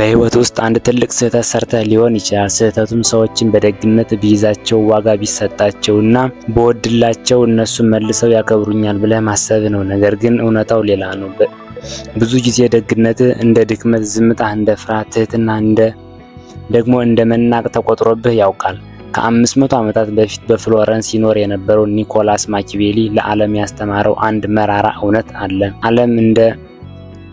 በህይወት ውስጥ አንድ ትልቅ ስህተት ሰርተህ ሊሆን ይችላል። ስህተቱም ሰዎችን በደግነት ቢይዛቸው፣ ዋጋ ቢሰጣቸውና በወድላቸው እነሱ መልሰው ያከብሩኛል ብለህ ማሰብ ነው። ነገር ግን እውነታው ሌላ ነው። ብዙ ጊዜ ደግነት እንደ ድክመት፣ ዝምታ እንደ ፍርሃት፣ ትህትና ደግሞ እንደ መናቅ ተቆጥሮብህ ያውቃል። ከ500 ዓመታት በፊት በፍሎረንስ ይኖር የነበረው ኒኮላስ ማኪያቬሊ ለዓለም ያስተማረው አንድ መራራ እውነት አለ። ዓለም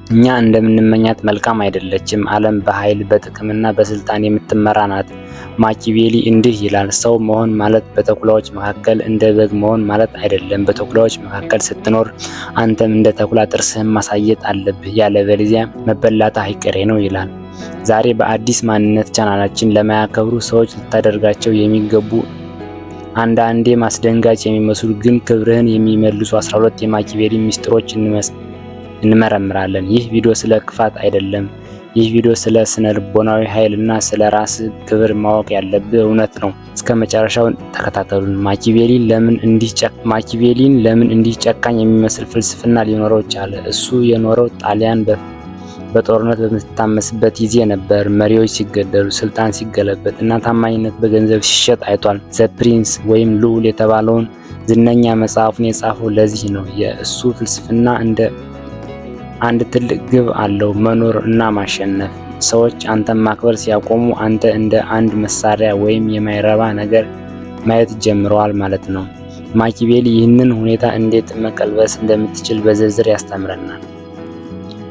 እኛ እንደምንመኛት መልካም አይደለችም። ዓለም በኃይል በጥቅምና በስልጣን የምትመራ ናት። ማኪያቬሊ እንዲህ ይላል፣ ሰው መሆን ማለት በተኩላዎች መካከል እንደ በግ መሆን ማለት አይደለም። በተኩላዎች መካከል ስትኖር አንተም እንደ ተኩላ ጥርስህን ማሳየት አለብህ፣ ያለበለዚያ መበላትህ አይቀሬ ነው ይላል። ዛሬ በአዲስ ማንነት ቻናላችን ለማያከብሩ ሰዎች ልታደርጋቸው የሚገቡ አንዳንዴ ማስደንጋጭ የሚመስሉ ግን ክብርህን የሚመልሱ 12 የማኪያቬሊ ሚስጥሮች እንመረምራለን። ይህ ቪዲዮ ስለ ክፋት አይደለም። ይህ ቪዲዮ ስለ ስነ ልቦናዊ ኃይል እና ስለ ራስ ክብር ማወቅ ያለብህ እውነት ነው። እስከ መጨረሻው ተከታተሉን። ማኪያቬሊን ለምን እንዲህ ጨካኝ የሚመስል ፍልስፍና ሊኖረው ቻለ? እሱ የኖረው ጣሊያን በጦርነት በምትታመስበት ጊዜ ነበር። መሪዎች ሲገደሉ፣ ስልጣን ሲገለበጥ እና ታማኝነት በገንዘብ ሲሸጥ አይቷል። ዘ ፕሪንስ ወይም ልዑል የተባለውን ዝነኛ መጽሐፉን የጻፈው ለዚህ ነው። የእሱ ፍልስፍና እንደ አንድ ትልቅ ግብ አለው፣ መኖር እና ማሸነፍ። ሰዎች አንተን ማክበር ሲያቆሙ አንተ እንደ አንድ መሳሪያ ወይም የማይረባ ነገር ማየት ጀምረዋል ማለት ነው። ማኪያቬሊ ይህንን ሁኔታ እንዴት መቀልበስ እንደምትችል በዝርዝር ያስተምረናል።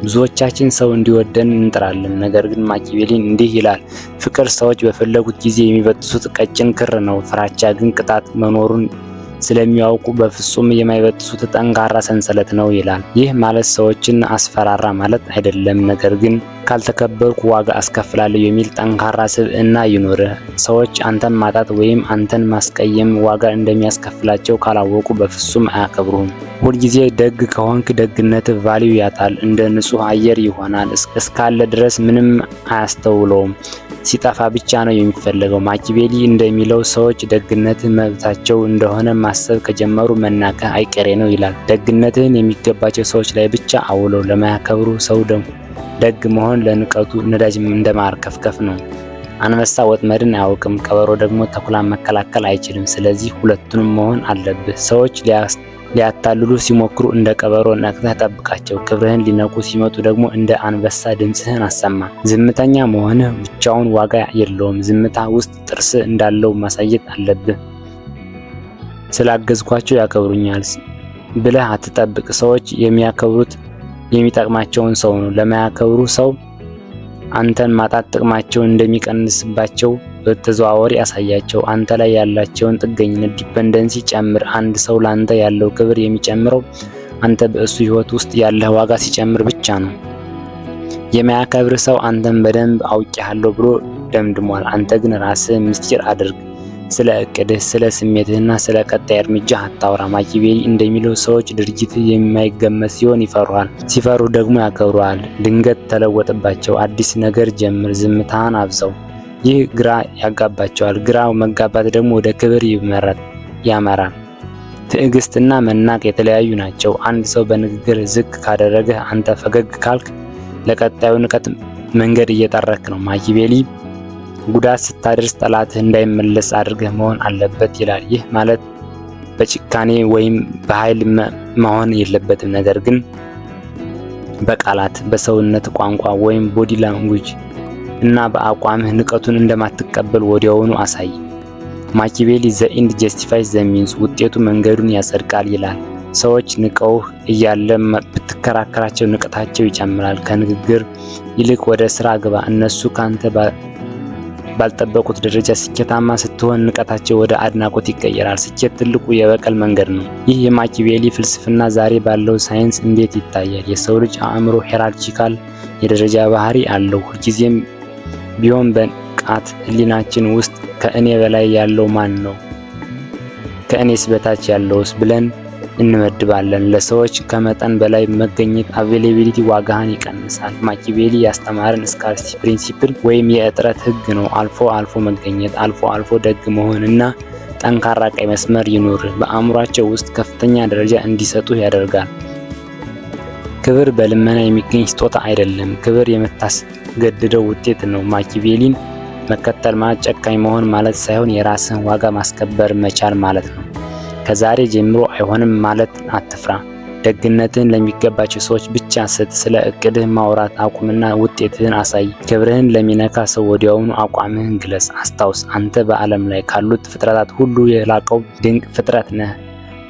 ብዙዎቻችን ሰው እንዲወደን እንጥራለን፣ ነገር ግን ማኪያቬሊ እንዲህ ይላል፣ ፍቅር ሰዎች በፈለጉት ጊዜ የሚበጥሱት ቀጭን ክር ነው። ፍራቻ ግን ቅጣት መኖሩን ስለሚያውቁ በፍጹም የማይበጥሱት ጠንካራ ሰንሰለት ነው ይላል። ይህ ማለት ሰዎችን አስፈራራ ማለት አይደለም፣ ነገር ግን ካልተከበርኩ ዋጋ አስከፍላለሁ የሚል ጠንካራ ስብዕና ይኖርህ። ሰዎች አንተን ማጣት ወይም አንተን ማስቀየም ዋጋ እንደሚያስከፍላቸው ካላወቁ በፍጹም አያከብሩህም። ሁልጊዜ ደግ ከሆንክ ደግነት ቫልዩ ያጣል፣ እንደ ንጹህ አየር ይሆናል። እስካለ ድረስ ምንም አያስተውለውም፣ ሲጠፋ ብቻ ነው የሚፈልገው። ማኪያቬሊ እንደሚለው ሰዎች ደግነት መብታቸው እንደሆነ ማሰብ ከጀመሩ መናቅህ አይቀሬ ነው ይላል። ደግነትህን የሚገባቸው ሰዎች ላይ ብቻ አውለው። ለማያከብሩ ሰው ደግ መሆን ለንቀቱ ነዳጅ እንደማርከፍከፍ ነው። አንበሳ ወጥመድን አያውቅም፣ ቀበሮ ደግሞ ተኩላን መከላከል አይችልም። ስለዚህ ሁለቱንም መሆን አለብህ። ሰዎች ሊያታልሉ ሲሞክሩ እንደ ቀበሮ ነቅተህ ጠብቃቸው። ክብርህን ሊነኩ ሲመጡ ደግሞ እንደ አንበሳ ድምፅህን አሰማ። ዝምተኛ መሆንህ ብቻውን ዋጋ የለውም። ዝምታ ውስጥ ጥርስ እንዳለው ማሳየት አለብህ። ስላገዝኳቸው ያከብሩኛል ብለህ አትጠብቅ። ሰዎች የሚያከብሩት የሚጠቅማቸውን ሰው ነው። ለማያከብሩ ሰው አንተን ማጣት ጥቅማቸውን እንደሚቀንስባቸው በተዘዋዋሪ ያሳያቸው። አንተ ላይ ያላቸውን ጥገኝነት ዲፔንደንሲ ጨምር። አንድ ሰው ላንተ ያለው ክብር የሚጨምረው አንተ በእሱ ህይወት ውስጥ ያለህ ዋጋ ሲጨምር ብቻ ነው። የሚያከብር ሰው አንተን በደንብ አውቄሃለሁ ብሎ ደምድሟል። አንተ ግን ራስህ ምስጢር አድርግ። ስለ እቅድህ፣ ስለ ስሜትህና ስለ ቀጣይ እርምጃ አታውራ። ማኪያቬሊ እንደሚለው ሰዎች ድርጊት የማይገመት ሲሆን ይፈሩሃል፣ ሲፈሩ ደግሞ ያከብሩሃል። ድንገት ተለወጥባቸው፣ አዲስ ነገር ጀምር፣ ዝምታህን አብዛው። ይህ ግራ ያጋባቸዋል። ግራ መጋባት ደግሞ ወደ ክብር ያመራል። ትዕግስትና መናቅ የተለያዩ ናቸው። አንድ ሰው በንግግር ዝቅ ካደረገህ አንተ ፈገግ ካልክ ለቀጣዩ ንቀት መንገድ እየጠረክ ነው። ማኪያቬሊ ጉዳት ስታደርስ ጠላትህ እንዳይመለስ አድርገህ መሆን አለበት ይላል። ይህ ማለት በጭካኔ ወይም በኃይል መሆን የለበትም፣ ነገር ግን በቃላት፣ በሰውነት ቋንቋ ወይም ቦዲ ላንጉጅ እና በአቋምህ ንቀቱን እንደማትቀበል ወዲያውኑ አሳይ። ማኪያቬሊ ዘ ኢንድ ጀስቲፋይስ ዘ ሚንስ፣ ውጤቱ መንገዱን ያጸድቃል ይላል። ሰዎች ንቀውህ እያለ ብትከራከራቸው ንቀታቸው ይጨምራል። ከንግግር ይልቅ ወደ ስራ ግባ። እነሱ ካንተ ባልጠበቁት ደረጃ ስኬታማ ስትሆን ንቀታቸው ወደ አድናቆት ይቀየራል። ስኬት ትልቁ የበቀል መንገድ ነው። ይህ የማኪያቬሊ ፍልስፍና ዛሬ ባለው ሳይንስ እንዴት ይታያል? የሰው ልጅ አእምሮ ሄራርቺካል የደረጃ ባህሪ አለው። ሁልጊዜም ቢሆን በንቃት ህሊናችን ውስጥ ከእኔ በላይ ያለው ማን ነው? ከእኔስ በታች ያለውስ ብለን እንመድባለን። ለሰዎች ከመጠን በላይ መገኘት አቬሌቢሊቲ ዋጋህን ይቀንሳል። ማኪያቬሊ ያስተማረን ስካርሲቲ ፕሪንሲፕል ወይም የእጥረት ህግ ነው። አልፎ መገኘት፣ አልፎ ደግ መሆን እና ጠንካራ ቀይ መስመር ይኑርህ። በአእምሯቸው ውስጥ ከፍተኛ ደረጃ እንዲሰጡህ ያደርጋል። ክብር በልመና የሚገኝ ስጦታ አይደለም። ክብር የምታስገድደው ውጤት ነው። ማኪያቬሊን መከተል ማለት ጨካኝ መሆን ማለት ሳይሆን የራስን ዋጋ ማስከበር መቻል ማለት ነው። ከዛሬ ጀምሮ አይሆንም ማለት አትፍራ። ደግነትን ለሚገባቸው ሰዎች ብቻ ስጥ። ስለ እቅድህ ማውራት አቁምና ውጤትህን አሳይ። ክብርህን ለሚነካ ሰው ወዲያውኑ አቋምህን ግለጽ። አስታውስ፣ አንተ በዓለም ላይ ካሉት ፍጥረታት ሁሉ የላቀው ድንቅ ፍጥረት ነህ።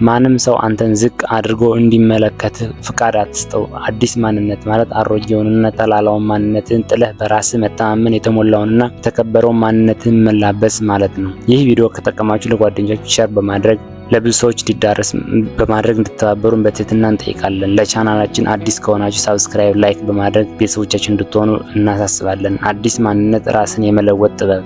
ማንም ሰው አንተን ዝቅ አድርጎ እንዲመለከትህ ፍቃድ አትስጠው። አዲስ ማንነት ማለት አሮጌውንና ተላላውን ማንነትን ጥለህ በራስህ መተማመን የተሞላውንና የተከበረውን ማንነትን መላበስ ማለት ነው። ይህ ቪዲዮ ከጠቀማችሁ ለጓደኞቻችሁ ሼር በማድረግ ለብዙ ሰዎች እንዲዳረስ በማድረግ እንድትተባበሩን በትህትና እንጠይቃለን። ለቻናላችን አዲስ ከሆናችሁ ሳብስክራይብ፣ ላይክ በማድረግ ቤተሰቦቻችን እንድትሆኑ እናሳስባለን። አዲስ ማንነት ራስን የመለወጥ ጥበብ